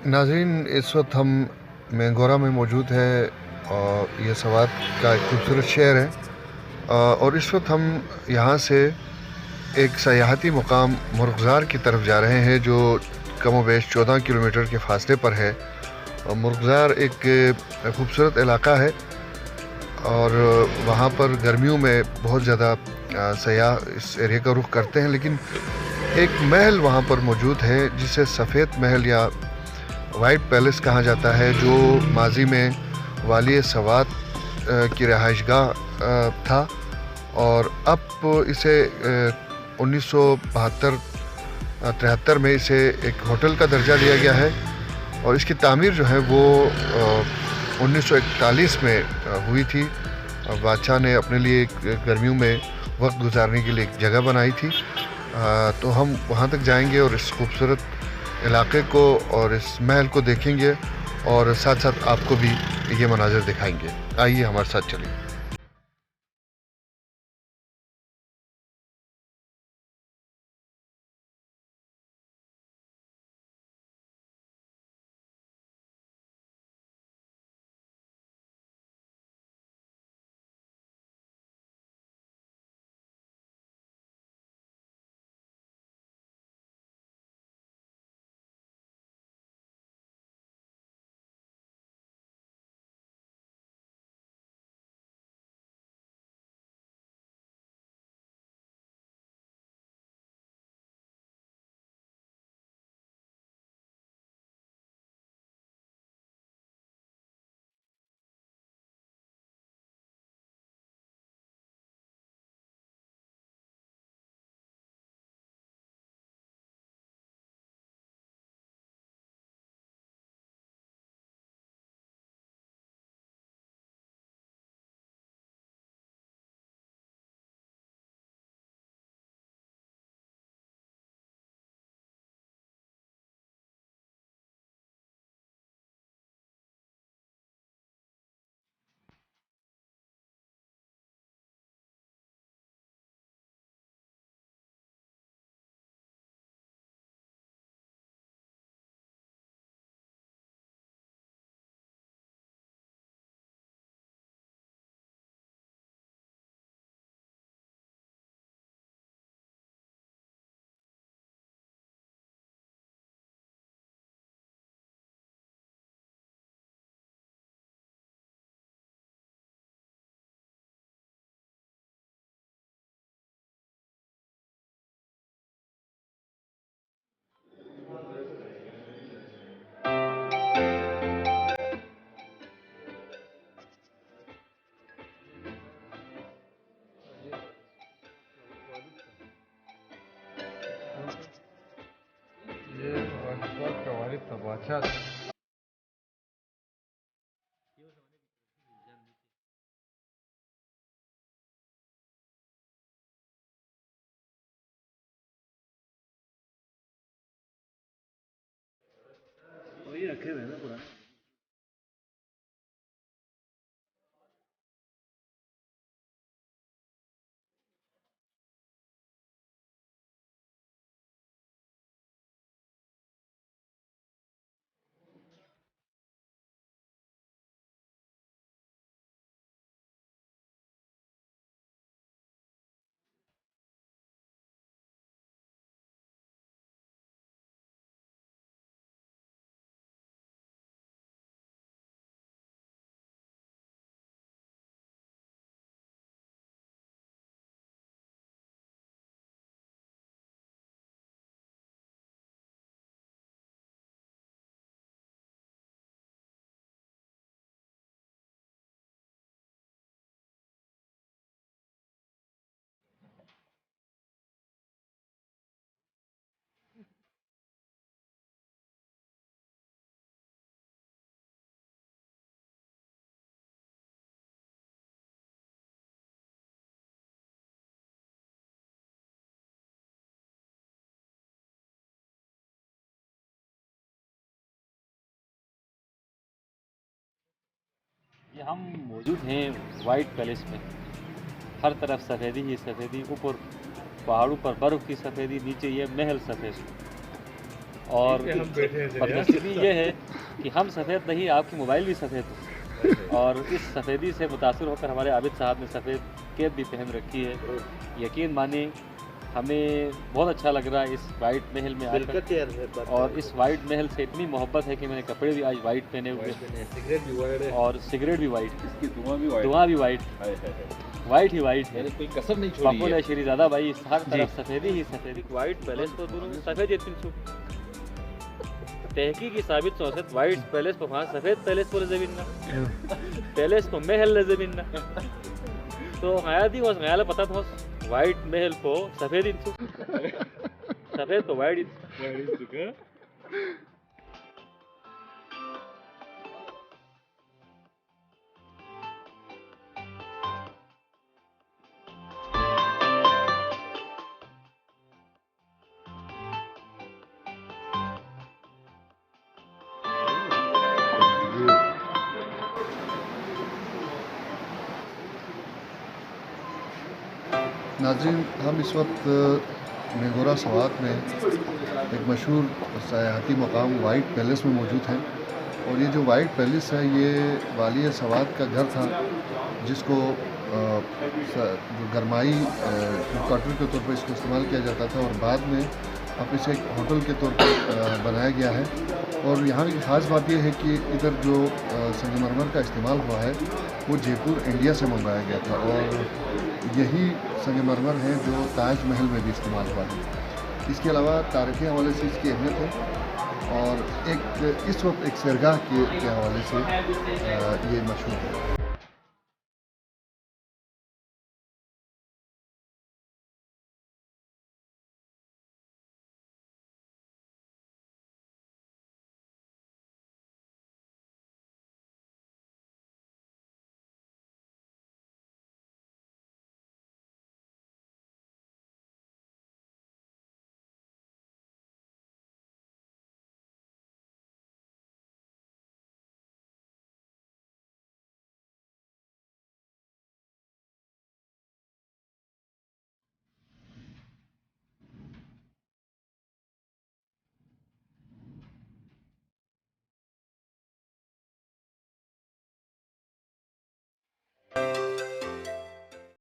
नाज़रीन, इस वक्त हम मैंगोरा में मौजूद है और ये सवात का एक खूबसूरत शहर है। और इस वक्त हम यहाँ से एक सयाहती मुकाम मुर्ग़ज़ार की तरफ जा रहे हैं, जो कमोबेश 14 किलोमीटर के फ़ासले पर है। और मुर्ग़ज़ार एक खूबसूरत इलाका है और वहाँ पर गर्मियों में बहुत ज़्यादा सयाह इस एरिया का रुख करते हैं। लेकिन एक महल वहाँ पर मौजूद है जिसे सफ़ेद महल या वाइट पैलेस कहा जाता है, जो माज़ी में वाली सवात की रहाइशगाह था और अब इसे 1972-73 में इसे एक होटल का दर्जा दिया गया है। और इसकी तामीर जो है वो 1941 में हुई थी। बादशाह ने अपने लिए गर्मियों में वक्त गुजारने के लिए एक जगह बनाई थी। तो हम वहाँ तक जाएंगे और इस खूबसूरत इलाके को और इस महल को देखेंगे और साथ साथ आपको भी ये मनाज़र दिखाएंगे। आइए हमारे साथ चलिए। वही रखे हुए हैं ना पुराने। ये हम मौजूद हैं वाइट पैलेस में। हर तरफ सफ़ेदी ही सफ़ेदी, ऊपर पहाड़ों पर बर्फ़ की सफ़ेदी, नीचे ये महल सफ़ेद। और बदनसीबी ये है कि हम सफ़ेद नहीं, आपकी मोबाइल भी सफ़ेद है। और इस सफ़ेदी से मुतासर होकर हमारे आबिद साहब ने सफ़ेद कैप भी पहन रखी है। यकीन मानिए हमें बहुत अच्छा लग रहा है इस वाइट महल में आकर, और इस वाइट महल से इतनी मोहब्बत है कि मैंने कपड़े भी आज वाइट पहने हुए हैं और सिगरेट भी वाइट, धुआं भी वाइट, वाइट ही वाइट है, कोई कसर नहीं छोड़ी पपुल है शरीज़ादा भाई, हर तरफ सफ़ेदी ही सफ़ेदी। वाइट पैलेस तो दोनों सफ़ेद ये 300 तहकीकी साबित सोसत वाइट पैलेस पर वहाँ सफ़ेद पैलेस पर ज़मीन ना पैलेस पर महल ज़मीन ना तो हयाती वस ख्याल पता था वाइट महल को सफ़ेद इंसु सफ़ेद तो वाइट नाज़रीन, हम इस वक्त मेगोरा सवात में एक मशहूर सयाहती मकाम वाइट पैलेस में मौजूद हैं। और ये जो वाइट पैलेस है ये वालिय सवात का घर था, जिसको जो गरमाई क्वार्टर के तौर पर इसको इस्तेमाल किया जाता था, और बाद में अब इसे एक होटल के तौर पर बनाया गया है। और यहाँ की ख़ास बात यह है कि इधर जो संगमरमर का इस्तेमाल हुआ है वो जयपुर इंडिया से मंगवाया गया था, और यही संगमरमर है जो ताज महल में भी इस्तेमाल हुआ है। इसके अलावा तारीख़ी हवाले से इसकी अहमियत है, और एक इस वक्त एक सरगाह के हवाले से ये मशहूर है।